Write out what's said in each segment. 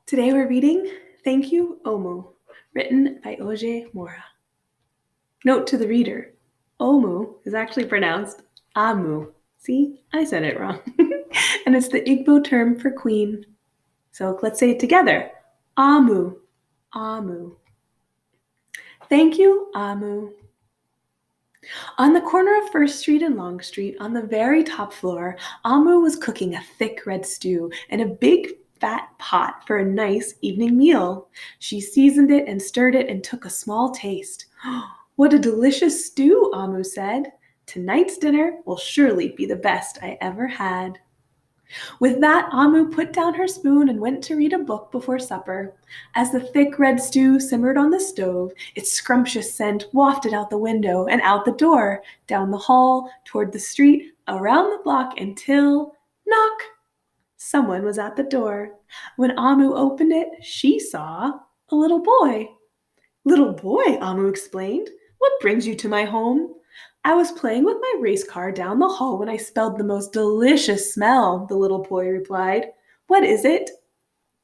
Today we're reading Thank You, Omu, written by Oje Mora. Note to the reader, Omu is actually pronounced Amu. See, I said it wrong. And it's the Igbo term for queen. So let's say it together. Amu, Amu. Thank you, Amu. On the corner of First Street and Long Street, on the very top floor, Amu was cooking a thick red stew in a big fat pot for a nice evening meal. She seasoned it and stirred it and took a small taste. What a delicious stew, Amu said. Tonight's dinner will surely be the best I ever had. With that, Amu put down her spoon and went to read a book before supper. As the thick red stew simmered on the stove, its scrumptious scent wafted out the window and out the door, down the hall, toward the street, around the block, until knock! Someone was at the door. When Amu opened it, she saw a little boy. Little boy, Amu explained. What brings you to my home? I was playing with my race car down the hall when I smelled the most delicious smell, the little boy replied. What is it?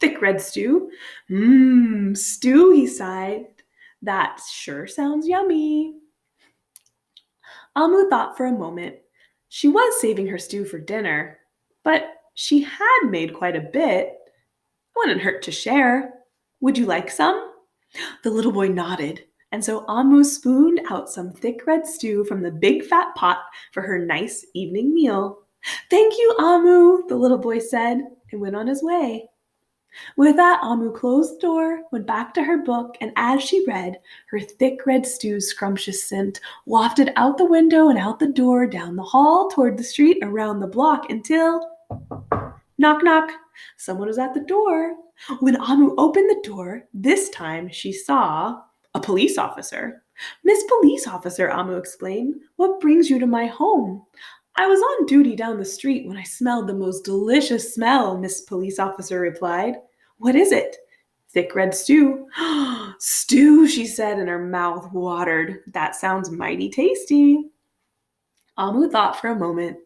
Thick red stew. Stew, he sighed. That sure sounds yummy. Amu thought for a moment. She was saving her stew for dinner, but she had made quite a bit. It wouldn't hurt to share. Would you like some? The little boy nodded, and so Amu spooned out some thick red stew from the big fat pot for her nice evening meal. Thank you, Amu, the little boy said, and went on his way. With that, Amu closed the door, went back to her book, and as she read, her thick red stew's scrumptious scent wafted out the window and out the door, down the hall, toward the street, around the block, until knock, knock. Someone was at the door. When Amu opened the door, this time she saw a police officer. Miss Police Officer, Amu explained, what brings you to my home? I was on duty down the street when I smelled the most delicious smell, Miss Police Officer replied. What is it? Thick red stew. Stew, she said, and her mouth watered. That sounds mighty tasty. Amu thought for a moment.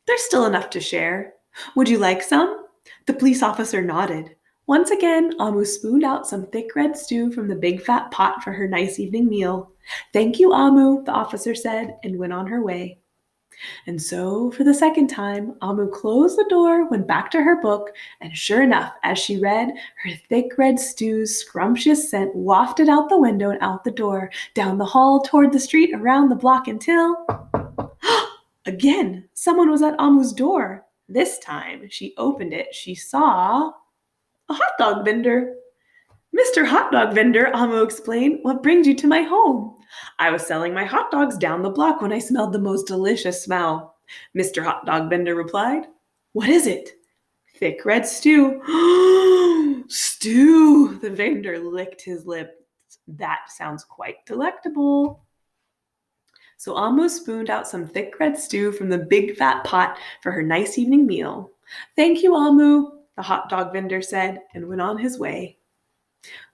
There's still enough to share. Would you like some? The police officer nodded. Once again, Amu spooned out some thick red stew from the big fat pot for her nice evening meal. Thank you, Amu, the officer said, and went on her way. And so, for the second time, Amu closed the door, went back to her book, and sure enough, as she read, her thick red stew's scrumptious scent wafted out the window and out the door, down the hall, toward the street, around the block, until again, someone was at Amu's door. This time, she opened it. She saw a hot dog vendor. Mr. Hot Dog Vendor, Amu explained, what brings you to my home? I was selling my hot dogs down the block when I smelled the most delicious smell. Mr. Hot Dog Vendor replied. What is it? Thick red stew. Stew! The vendor licked his lips. That sounds quite delectable. So Amu spooned out some thick red stew from the big fat pot for her nice evening meal. Thank you, Amu, the hot dog vendor said, and went on his way.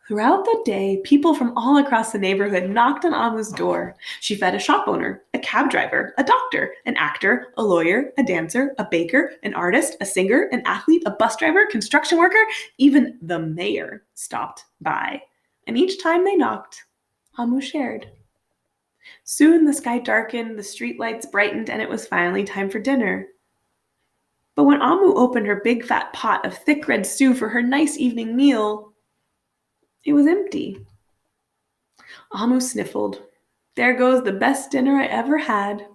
Throughout the day, people from all across the neighborhood knocked on Amu's door. She fed a shop owner, a cab driver, a doctor, an actor, a lawyer, a dancer, a baker, an artist, a singer, an athlete, a bus driver, construction worker, even the mayor stopped by. And each time they knocked, Amu shared. Soon the sky darkened, the streetlights brightened, and it was finally time for dinner. But when Amu opened her big fat pot of thick red stew for her nice evening meal, it was empty. Amu sniffled. There goes the best dinner I ever had.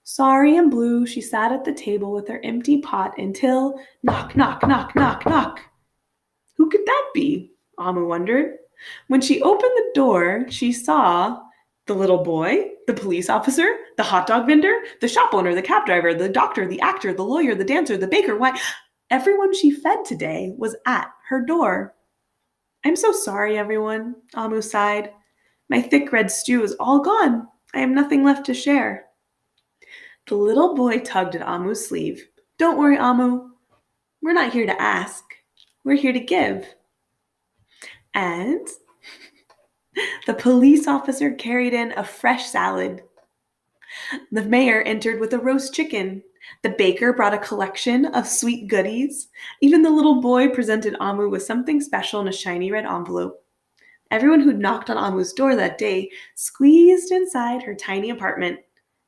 Sorry and blue, she sat at the table with her empty pot until knock, knock, knock, knock, knock. Who could that be? Amu wondered. When she opened the door, she saw the little boy, the police officer, the hot dog vendor, the shop owner, the cab driver, the doctor, the actor, the lawyer, the dancer, the baker. Why, everyone she fed today was at her door. I'm so sorry, everyone, Amu sighed. My thick red stew is all gone. I have nothing left to share. The little boy tugged at Amu's sleeve. Don't worry, Amu. We're not here to ask. We're here to give. And the police officer carried in a fresh salad. The mayor entered with a roast chicken. The baker brought a collection of sweet goodies. Even the little boy presented Amu with something special in a shiny red envelope. Everyone who'd knocked on Amu's door that day squeezed inside her tiny apartment,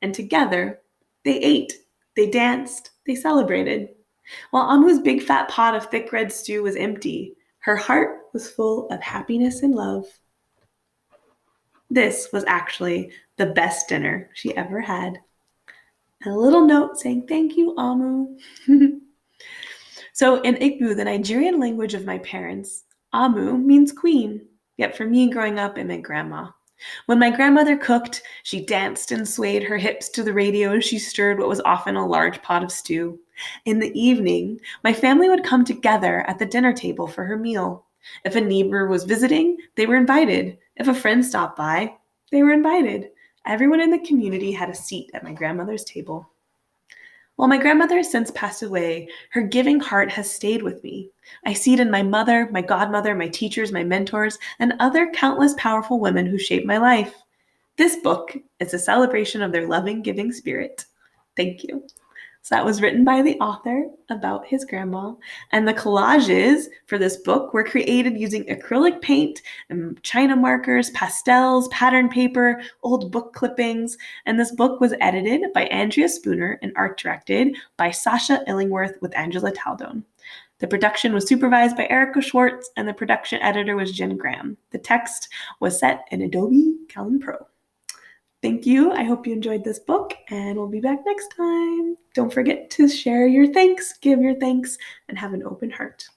and together they ate, they danced, they celebrated. While Amu's big fat pot of thick red stew was empty, her heart was full of happiness and love. This was actually the best dinner she ever had. And a little note saying, "Thank you, Amu." So in Igbo, the Nigerian language of my parents, Amu means queen. Yet for me growing up, it meant grandma. When my grandmother cooked, she danced and swayed her hips to the radio as she stirred what was often a large pot of stew. In the evening, my family would come together at the dinner table for her meal. If a neighbor was visiting, they were invited. If a friend stopped by, they were invited. Everyone in the community had a seat at my grandmother's table. While my grandmother has since passed away, her giving heart has stayed with me. I see it in my mother, my godmother, my teachers, my mentors, and other countless powerful women who shaped my life. This book is a celebration of their loving, giving spirit. Thank you. So that was written by the author about his grandma. And the collages for this book were created using acrylic paint, and China markers, pastels, pattern paper, old book clippings. And this book was edited by Andrea Spooner and art directed by Sasha Illingworth with Angela Taldone. The production was supervised by Erica Schwartz, and the production editor was Jen Graham. The text was set in Adobe Calendar Pro. Thank you. I hope you enjoyed this book, and we'll be back next time. Don't forget to share your thanks, give your thanks, and have an open heart.